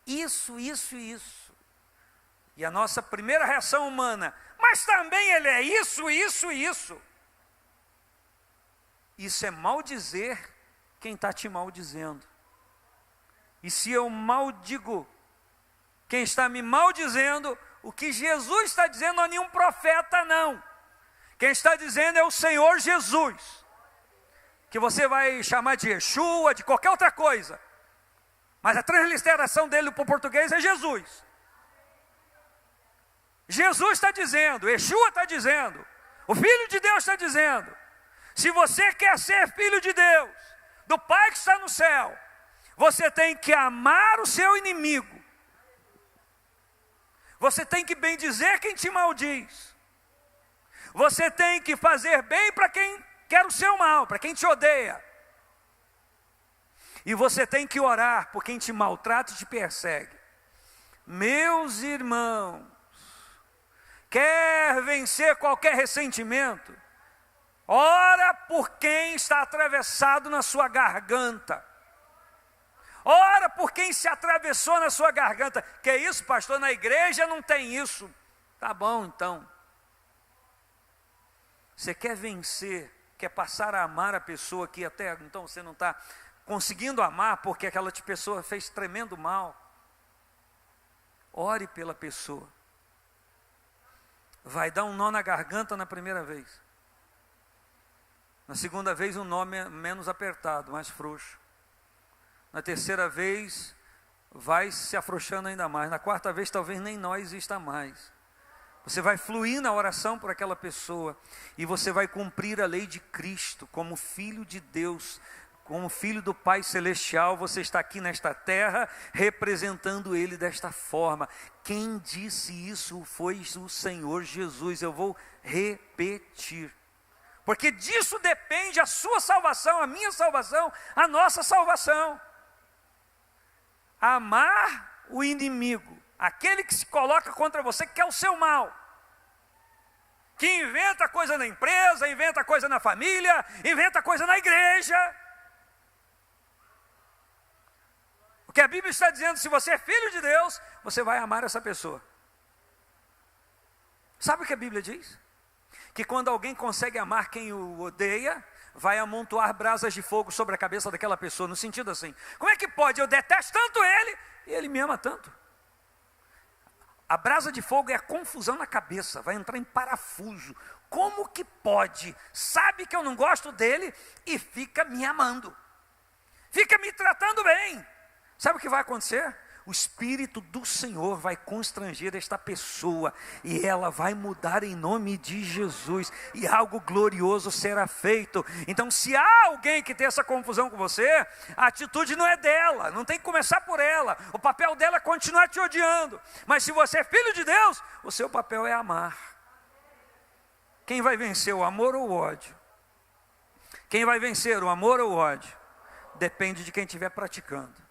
S1: Isso. E a nossa primeira reação humana: mas também ele é isso. Isso é maldizer quem está te maldizendo. E se eu maldigo quem está me maldizendo, o que Jesus está dizendo não é nenhum profeta não. Quem está dizendo é o Senhor Jesus, que você vai chamar de Yeshua, de qualquer outra coisa. Mas a transliteração dele para o português é Jesus. Jesus está dizendo, Yeshua está dizendo, o Filho de Deus está dizendo, se você quer ser filho de Deus, do Pai que está no céu, você tem que amar o seu inimigo. Você tem que bendizer quem te maldiz. Você tem que fazer bem para quem quer o seu mal, para quem te odeia. E você tem que orar por quem te maltrata e te persegue. Meus irmãos, quer vencer qualquer ressentimento? Ora por quem está atravessado na sua garganta. Ora por quem se atravessou na sua garganta. Que é isso, pastor? Na igreja não tem isso. Tá bom, então. Você quer vencer, quer passar a amar a pessoa que até então você não está conseguindo amar porque aquela pessoa fez tremendo mal. Ore pela pessoa. Vai dar um nó na garganta na primeira vez. Na segunda vez um nó menos apertado, mais frouxo. Na terceira vez vai se afrouxando ainda mais. Na quarta vez talvez nem nó exista mais. Você vai fluir na oração por aquela pessoa. E você vai cumprir a lei de Cristo como filho de Deus. Como filho do Pai Celestial, você está aqui nesta terra, representando Ele desta forma. Quem disse isso foi o Senhor Jesus. Eu vou repetir. Porque disso depende a sua salvação, a minha salvação, a nossa salvação. Amar o inimigo, aquele que se coloca contra você, que quer o seu mal. Que inventa coisa na empresa, inventa coisa na família, inventa coisa na igreja. O que a Bíblia está dizendo, se você é filho de Deus, você vai amar essa pessoa. Sabe o que a Bíblia diz? Que quando alguém consegue amar quem o odeia, vai amontoar brasas de fogo sobre a cabeça daquela pessoa, no sentido assim, como é que pode? Eu detesto tanto ele, e ele me ama tanto. A brasa de fogo é a confusão na cabeça, vai entrar em parafuso. Como que pode? Sabe que eu não gosto dele e fica me amando. Fica me tratando bem. Sabe o que vai acontecer? O Espírito do Senhor vai constranger esta pessoa e ela vai mudar em nome de Jesus e algo glorioso será feito. Então, se há alguém que tem essa confusão com você, a atitude não é dela, não tem que começar por ela. O papel dela é continuar te odiando. Mas se você é filho de Deus, o seu papel é amar. Quem vai vencer, o amor ou o ódio? Quem vai vencer, o amor ou o ódio? Depende de quem estiver praticando.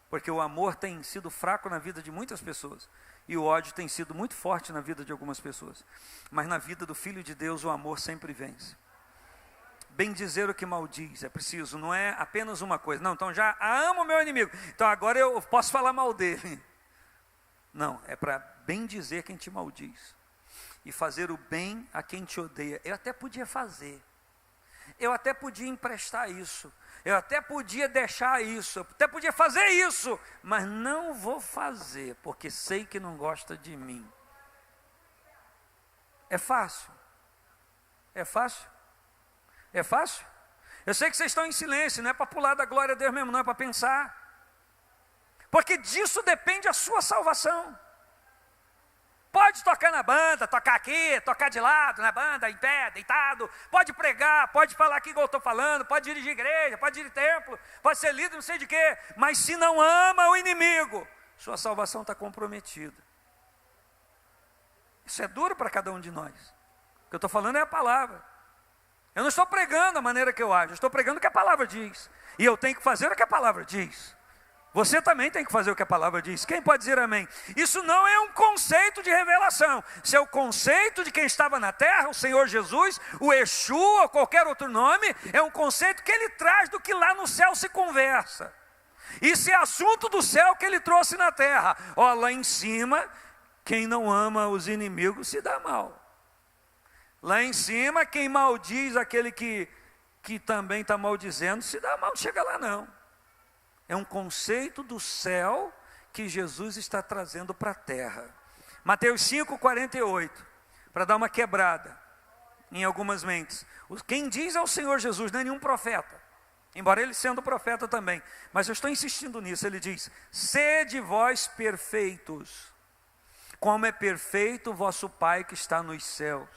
S1: Porque o amor tem sido fraco na vida de muitas pessoas. E o ódio tem sido muito forte na vida de algumas pessoas. Mas na vida do Filho de Deus, o amor sempre vence. Bem dizer o que maldiz, é preciso, não é apenas uma coisa. Não, então já amo o meu inimigo, então agora eu posso falar mal dele. Não, é para bem dizer quem te maldiz. E fazer o bem a quem te odeia. Eu até podia fazer. Eu até podia emprestar isso. Eu até podia deixar isso, eu até podia fazer isso, mas não vou fazer, porque sei que não gosta de mim. É fácil? É fácil? É fácil? Eu sei que vocês estão em silêncio, não é para pular da glória a Deus mesmo, não é para pensar. Porque disso depende a sua salvação. Pode tocar na banda, tocar aqui, tocar de lado, na banda, em pé, deitado. Pode pregar, pode falar aqui igual eu estou falando, pode dirigir igreja, pode dirigir templo, pode ser líder, não sei de quê. Mas se não ama o inimigo, sua salvação está comprometida. Isso é duro para cada um de nós. O que eu estou falando é a palavra. Eu não estou pregando a maneira que eu ajo, eu estou pregando o que a palavra diz. E eu tenho que fazer o que a palavra diz. Você também tem que fazer o que a palavra diz. Quem pode dizer amém? Isso não é um conceito de revelação. Isso é o conceito de quem estava na terra, o Senhor Jesus, o Yeshua, ou qualquer outro nome. É um conceito que ele traz do que lá no céu se conversa. Isso é assunto do céu que ele trouxe na terra. Ó, lá em cima, quem não ama os inimigos se dá mal. Lá em cima, quem maldiz aquele que também está maldizendo, se dá mal, não chega lá não. É um conceito do céu que Jesus está trazendo para a terra. Mateus 5,48, para dar uma quebrada em algumas mentes. Quem diz é o Senhor Jesus, não é nenhum profeta. embora ele sendo profeta também, mas eu estou insistindo nisso. Ele diz: sede vós perfeitos, como é perfeito o vosso Pai que está nos céus.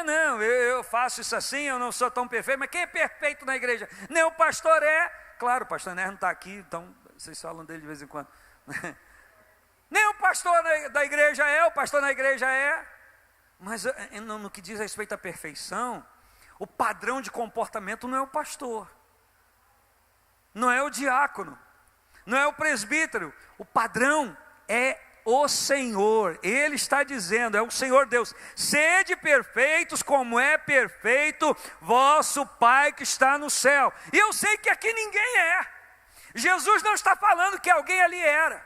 S1: Não, eu faço isso assim, eu não sou tão perfeito, mas quem é perfeito na igreja? Nem o pastor é. Claro, o pastor Néer não está aqui, então vocês falam dele de vez em quando. Nem o pastor da igreja é, o pastor na igreja é. Mas no que diz respeito à perfeição, o padrão de comportamento não é o pastor, não é o diácono, não é o presbítero. O padrão é o Senhor. Ele está dizendo, é o Senhor Deus: sede perfeitos como é perfeito vosso Pai que está no céu. E eu sei que aqui ninguém é. Jesus não está falando que alguém ali era,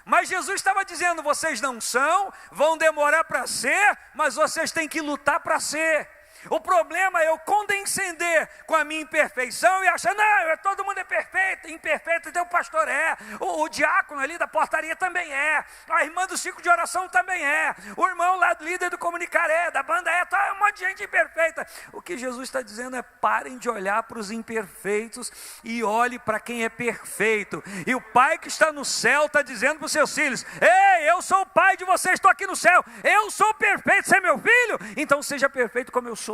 S1: mas Jesus estava dizendo: vocês não são, vão demorar para ser, mas vocês têm que lutar para ser. O problema é eu condescender com a minha imperfeição e achar: não, todo mundo é perfeito, imperfeito, então o pastor é, o diácono ali da portaria também é, a irmã do ciclo de oração também é, o irmão lá do líder do comunicar é, da banda é, tá um monte de gente imperfeita. O que Jesus está dizendo é: parem de olhar para os imperfeitos e olhe para quem é perfeito. E o Pai que está no céu está dizendo para os seus filhos: ei, eu sou o Pai de vocês, estou aqui no céu, eu sou perfeito, você é meu filho, então seja perfeito como eu sou.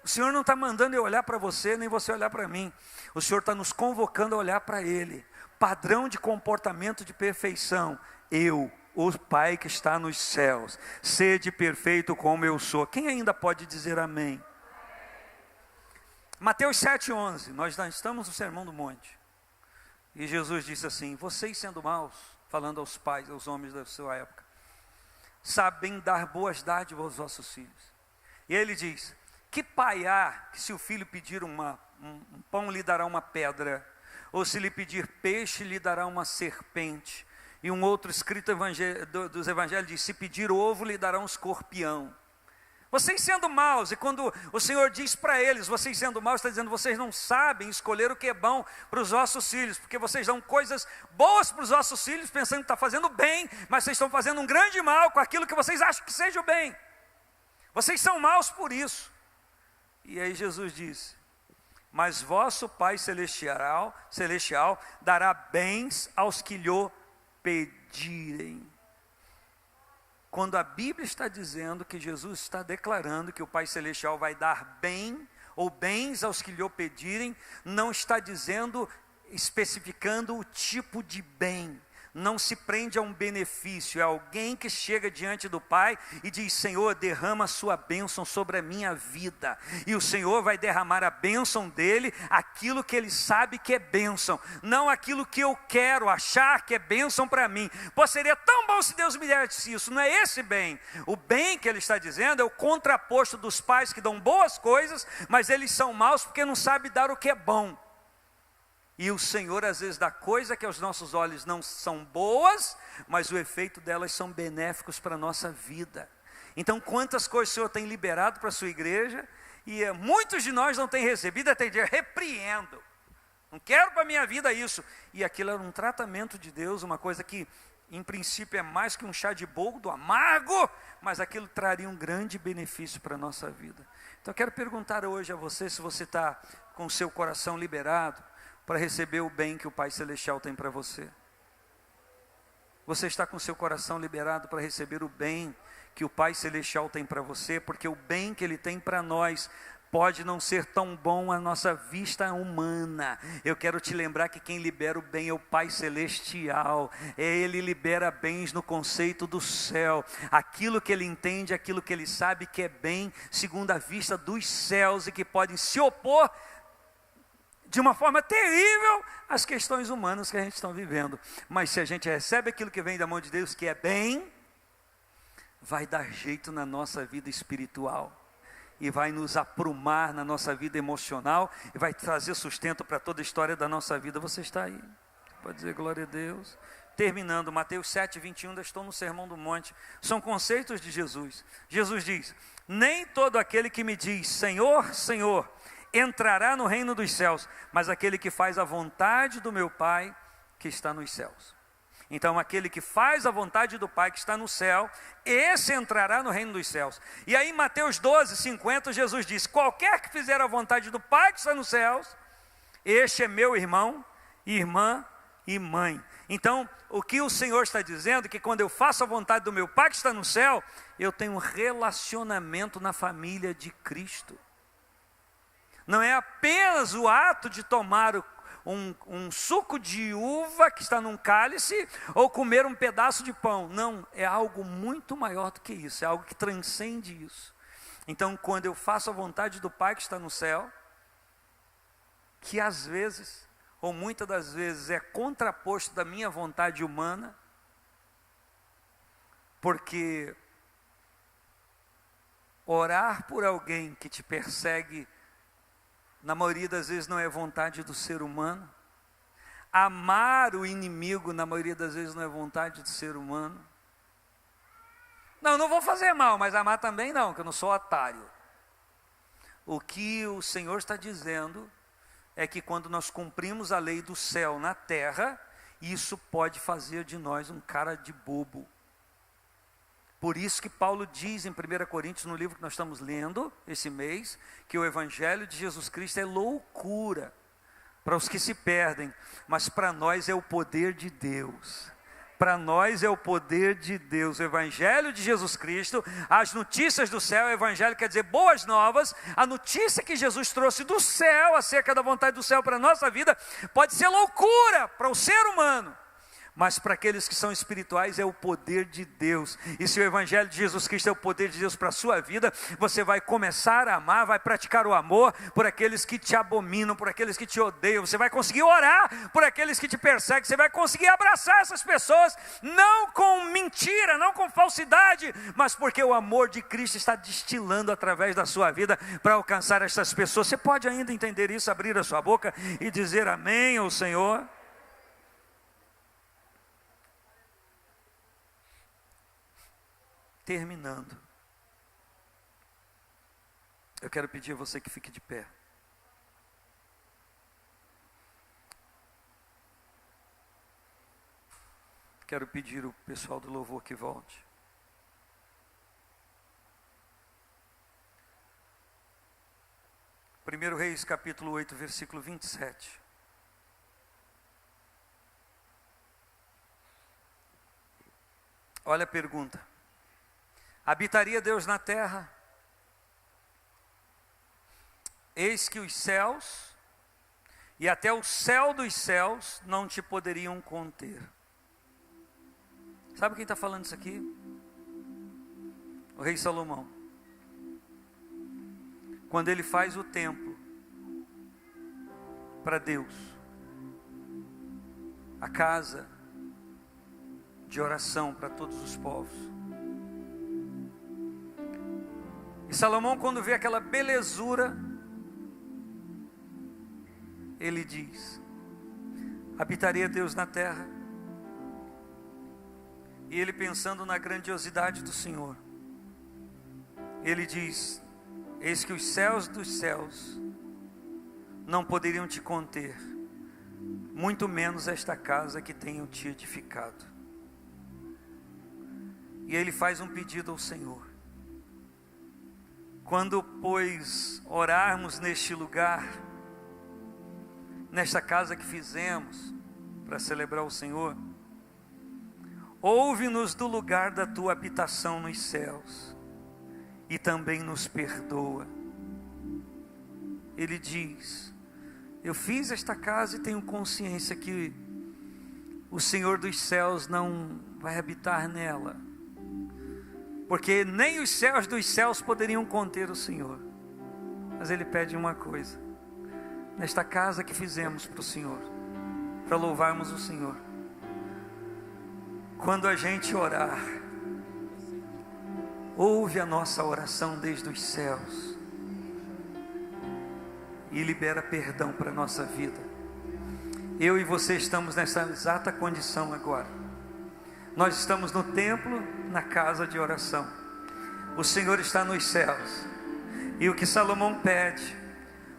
S1: O Senhor não está mandando eu olhar para você, nem você olhar para mim. O Senhor está nos convocando a olhar para Ele. Padrão de comportamento de perfeição: eu, o Pai que está nos céus, sede perfeito como eu sou. Quem ainda pode dizer amém? Mateus 7,11, nós já estamos no Sermão do Monte. E Jesus disse assim: vocês sendo maus, falando aos pais, aos homens da sua época, sabem dar boas dádivas aos vossos filhos. E ele diz: que pai há que se o filho pedir um pão lhe dará uma pedra, ou se lhe pedir peixe lhe dará uma serpente? E um outro escrito dos evangelhos diz: se pedir ovo lhe dará um escorpião. Vocês sendo maus, e quando o Senhor diz para eles, vocês sendo maus, está dizendo: vocês não sabem escolher o que é bom para os vossos filhos, porque vocês dão coisas boas para os vossos filhos, pensando que está fazendo bem, mas vocês estão fazendo um grande mal com aquilo que vocês acham que seja o bem. Vocês são maus por isso. E aí Jesus disse: mas vosso Pai celestial dará bens aos que lhe pedirem. Quando a Bíblia está dizendo que Jesus está declarando que o Pai Celestial vai dar bem ou bens aos que lhe pedirem, não está dizendo, especificando o tipo de bem. Não se prende a um benefício, é alguém que chega diante do Pai e diz: Senhor, derrama a sua bênção sobre a minha vida. E o Senhor vai derramar a bênção dele, aquilo que ele sabe que é bênção, não aquilo que eu quero achar que é bênção para mim. Pô, seria tão bom se Deus me desse isso. Não é esse bem. O bem que ele está dizendo é o contraposto dos pais que dão boas coisas, mas eles são maus porque não sabem dar o que é bom. E o Senhor às vezes dá coisa que aos nossos olhos não são boas, mas o efeito delas são benéficos para a nossa vida. Então quantas coisas o Senhor tem liberado para a sua igreja, e muitos de nós não têm recebido, até dizer: repreendo, não quero para a minha vida isso. E aquilo era um tratamento de Deus, uma coisa que em princípio é mais que um chá de boldo amargo, mas aquilo traria um grande benefício para a nossa vida. Então eu quero perguntar hoje a você, se você está com o seu coração liberado para receber o bem que o Pai Celestial tem para você. Você está com seu coração liberado para receber o bem que o Pai Celestial tem para você? Porque o bem que Ele tem para nós pode não ser tão bom à nossa vista humana. Eu quero te lembrar que quem libera o bem é o Pai Celestial. Ele libera bens no conceito do céu. Aquilo que Ele entende, aquilo que Ele sabe que é bem, segundo a vista dos céus, e que podem se opor de uma forma terrível às questões humanas que a gente está vivendo. Mas se a gente recebe aquilo que vem da mão de Deus, que é bem, vai dar jeito na nossa vida espiritual, e vai nos aprumar na nossa vida emocional, e vai trazer sustento para toda a história da nossa vida. Você está aí? Pode dizer glória a Deus. Terminando, Mateus 7,21, ainda estou no Sermão do Monte. São conceitos de Jesus. Jesus diz: nem todo aquele que me diz Senhor, Senhor, entrará no reino dos céus, mas aquele que faz a vontade do meu Pai que está nos céus. Então aquele que faz a vontade do Pai que está no céu, esse entrará no reino dos céus. E aí em Mateus 12:50 Jesus diz: qualquer que fizer a vontade do Pai que está nos céus, este é meu irmão, irmã e mãe. Então o que o Senhor está dizendo é que quando eu faço a vontade do meu Pai que está no céu, eu tenho um relacionamento na família de Cristo. Não é apenas o ato de tomar um suco de uva que está num cálice, ou comer um pedaço de pão. Não, é algo muito maior do que isso, é algo que transcende isso. Então quando eu faço a vontade do Pai que está no céu, que às vezes, ou muitas das vezes, é contraposto da minha vontade humana, porque orar por alguém que te persegue, na maioria das vezes não é vontade do ser humano. Amar o inimigo, na maioria das vezes não é vontade do ser humano. Não vou fazer mal, mas amar também não, que eu não sou otário. O que o Senhor está dizendo é que quando nós cumprimos a lei do céu na terra, isso pode fazer de nós um cara de bobo. Por isso que Paulo diz em 1 Coríntios, no livro que nós estamos lendo esse mês, que o Evangelho de Jesus Cristo é loucura para os que se perdem, mas para nós é o poder de Deus. Para nós é o poder de Deus. O Evangelho de Jesus Cristo, as notícias do céu, o Evangelho quer dizer boas novas. A notícia que Jesus trouxe do céu, acerca da vontade do céu para a nossa vida, pode ser loucura para o ser humano, mas para aqueles que são espirituais é o poder de Deus. E se o Evangelho de Jesus Cristo é o poder de Deus para a sua vida, você vai começar a amar, vai praticar o amor por aqueles que te abominam, por aqueles que te odeiam. Você vai conseguir orar por aqueles que te perseguem. Você vai conseguir abraçar essas pessoas, não com mentira, não com falsidade, mas porque o amor de Cristo está destilando através da sua vida para alcançar essas pessoas. Você pode ainda entender isso, abrir a sua boca e dizer amém ao Senhor? Terminando, eu quero pedir a você que fique de pé. Quero pedir o pessoal do louvor que volte. Primeiro Reis, capítulo 8, versículo 27. Olha a pergunta: habitaria Deus na terra? Eis que os céus e até o céu dos céus não te poderiam conter. Sabe quem está falando isso aqui? O rei Salomão. Quando ele faz o templo para Deus, a casa de oração para todos os povos. E Salomão, quando vê aquela belezura, ele diz: habitaria Deus na terra? E ele, pensando na grandiosidade do Senhor, ele diz: eis que os céus dos céus não poderiam te conter, muito menos esta casa que tenho te edificado. E ele faz um pedido ao Senhor: quando, pois, orarmos neste lugar, nesta casa que fizemos para celebrar o Senhor, ouve-nos do lugar da tua habitação nos céus e também nos perdoa. Ele diz: eu fiz esta casa e tenho consciência que o Senhor dos céus não vai habitar nela, porque nem os céus dos céus poderiam conter o Senhor. Mas ele pede uma coisa: nesta casa que fizemos para o Senhor, para louvarmos o Senhor, quando a gente orar, ouve a nossa oração desde os céus e libera perdão para a nossa vida. Eu e você estamos nessa exata condição agora. Nós estamos no templo, na casa de oração. O Senhor está nos céus. E o que Salomão pede,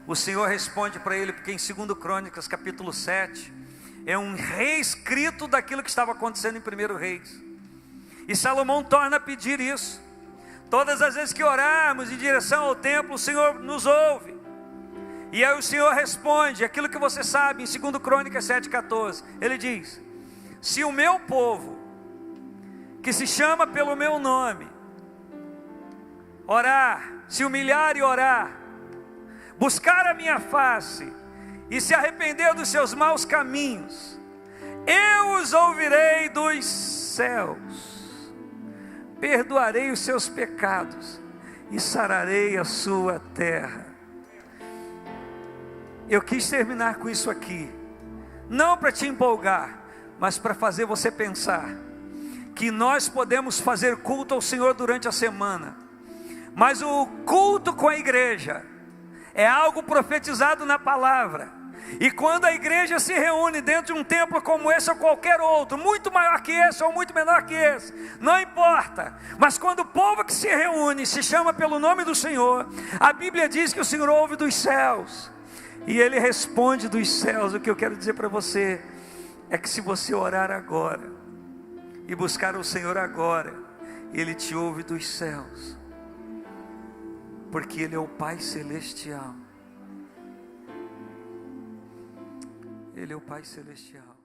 S1: o Senhor responde para ele, porque em 2 Crônicas, capítulo 7, é um reescrito daquilo que estava acontecendo em 1 Reis. E Salomão torna a pedir isso. Todas as vezes que orarmos em direção ao templo, o Senhor nos ouve. E aí o Senhor responde aquilo que você sabe em 2 Crônicas 7,14. Ele diz: se o meu povo, que se chama pelo meu nome, orar, se humilhar e orar, buscar a minha face e se arrepender dos seus maus caminhos, eu os ouvirei dos céus, perdoarei os seus pecados e sararei a sua terra. Eu quis terminar com isso aqui, não para te empolgar, mas para fazer você pensar que nós podemos fazer culto ao Senhor durante a semana, mas o culto com a igreja é algo profetizado na palavra. E quando a igreja se reúne dentro de um templo como esse ou qualquer outro, muito maior que esse ou muito menor que esse, não importa, mas quando o povo que se reúne se chama pelo nome do Senhor, a Bíblia diz que o Senhor ouve dos céus, e Ele responde dos céus. O que eu quero dizer para você é que se você orar agora e buscar o Senhor agora, Ele te ouve dos céus, porque Ele é o Pai Celestial. Ele é o Pai Celestial.